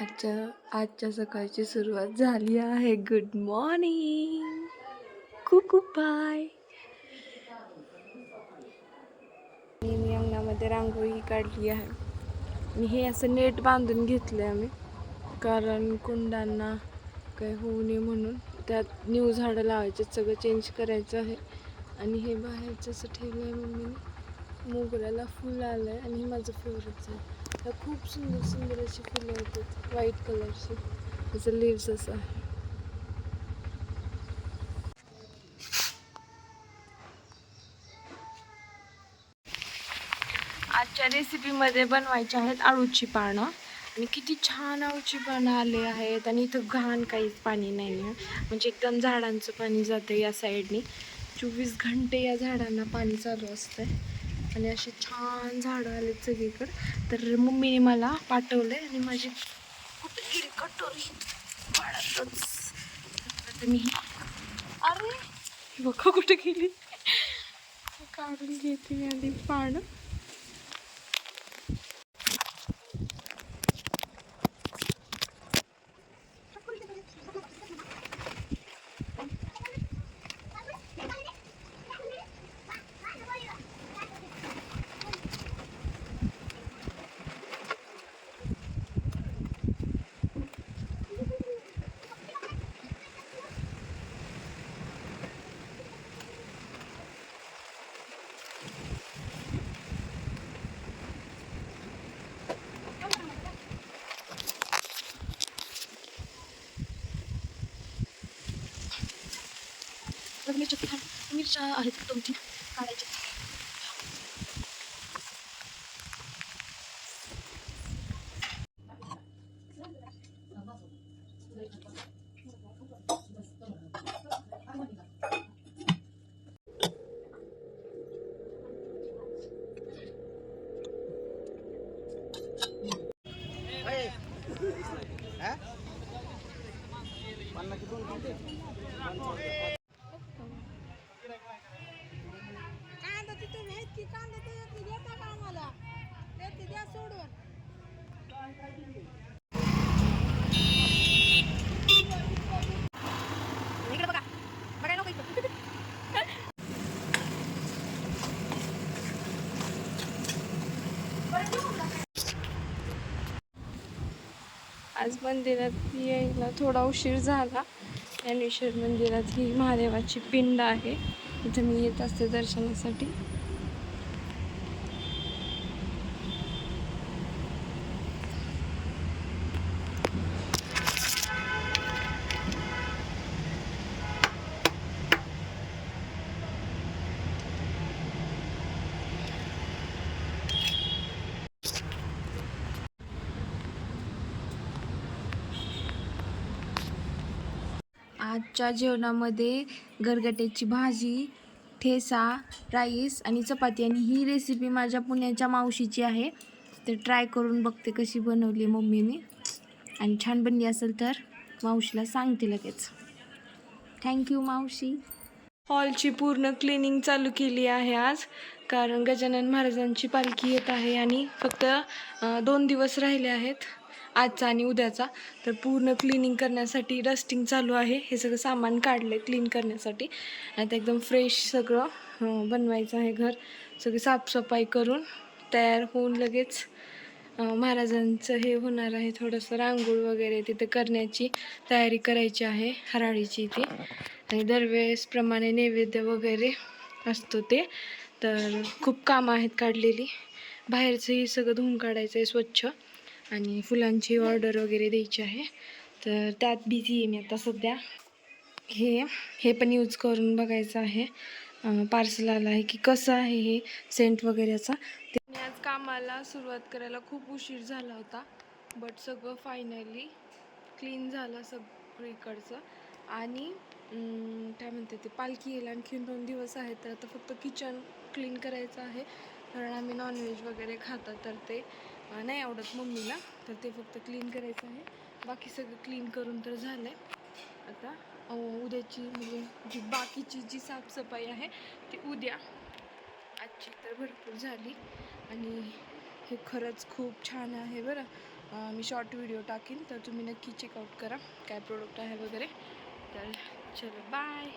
आजच्या सकाळची सुरुवात झाली आहे. गुड मॉर्निंग कुकू बाय. मी अंगणामध्ये रांगोळी काढली आहे आणि हे असं नेट बांधून घेतलं आम्ही, कारण कुंडांना काही होऊ नये म्हणून. त्यात न्यू झाडं लावायचे, सगळं चेंज करायचं आहे. आणि हे बाहेरचं असं ठेवलं आहे मम्मीने. मोगऱ्याला फुल आलं आहे आणि हे माझं फेवरेट आहे. त्या खूप सुंदर सुंदर अशी फुलं येतात, व्हाईट कलरची. त्याचं लिव्स असं आहे. आजच्या रेसिपीमध्ये बनवायच्या आहेत आळूची पानं. आणि किती छान आळूची पानं आले आहेत. आणि इथं घाण काहीच पाणी नाही आहे, म्हणजे एकदम झाडांचं पाणी जातं या साईडनी. 24 घंटे या झाडांना पाणी चालू असतंय. आणि असे छान झाडं आलेत सगळीकडे. तर मम्मीने मला पाठवलंय आणि माझी कुठे गेली कटोरी वाढतच. आता मी अरे बघा कुठे गेली, काढून घेते आधी पानं. मिरच्या आहेत 2-3 काढायच्या. आज मंदिरात यायला थोडा उशीर झाला. ज्ञानेश्वर मंदिरात ही महादेवाची पिंड आहे, इथे मी येत असते दर्शनासाठी. आजच्या जेवणामध्ये गरगट्याची भाजी, ठेचा, राईस आणि चपाती. आणि ही रेसिपी माझ्या पुण्याच्या मावशीची आहे, तर ट्राय करून बघते कशी बनवली मम्मीने. आणि छान बनली असेल तर मावशीला सांगते लगेच. थँक्यू मावशी. हॉलची पूर्ण क्लिनिंग चालू केली आहे आज, कारण गजानन महाराजांची पालखी येत आहे आणि फक्त 2 दिवस राहिले आहेत, आजचा आणि उद्याचा. तर पूर्ण क्लिनिंग करण्यासाठी डस्टिंग चालू आहे. हे सगळं सामान काढलं आहे क्लीन करण्यासाठी. आता एकदम फ्रेश सगळं बनवायचं आहे. घर सगळी साफसफाई करून तयार होऊन लगेच महाराजांचं हे होणार आहे. थोडंसं रांगोळ वगैरे तिथे करण्याची तयारी करायची आहे, हराळीची ती. आणि दरवेळेसप्रमाणे नैवेद्य वगैरे असतो ते. तर खूप कामं आहेत काढलेली. बाहेरचंही सगळं धुवून काढायचं आहे स्वच्छ. आणि फुलांची ऑर्डर वगैरे द्यायची आहे, तर त्यात बिझी आहे मी आता सध्या. हे पण यूज करून बघायचं आहे, पार्सल आलं आहे की कसं आहे हे सेंट वगैरेचा. ते आज कामाला सुरुवात करायला खूप उशीर झाला होता, बट सगळं फायनली क्लीन झालं सगळीकडचं. आणि काय म्हणते ते, पालखी येईल आणखीन 2 दिवस आहेत, तर आता फक्त किचन क्लीन करायचं आहे. कारण आम्ही नॉनव्हेज वगैरे खातात, तर ते नाही आवडत मम्मीला, तर ते फक्त क्लीन करायचं आहे. बाकी सगळं क्लीन करून तर झालं आहे. आता उद्याची म्हणजे जी बाकीची जी साफसफाई आहे ती उद्या. आजची तर भरपूर झाली. आणि हे खरंच खूप छान आहे बरं. मी शॉर्ट व्हिडिओ टाकीन, तर तुम्ही नक्की चेकआउट करा काय प्रोडक्ट आहे वगैरे. तर चलो बाय.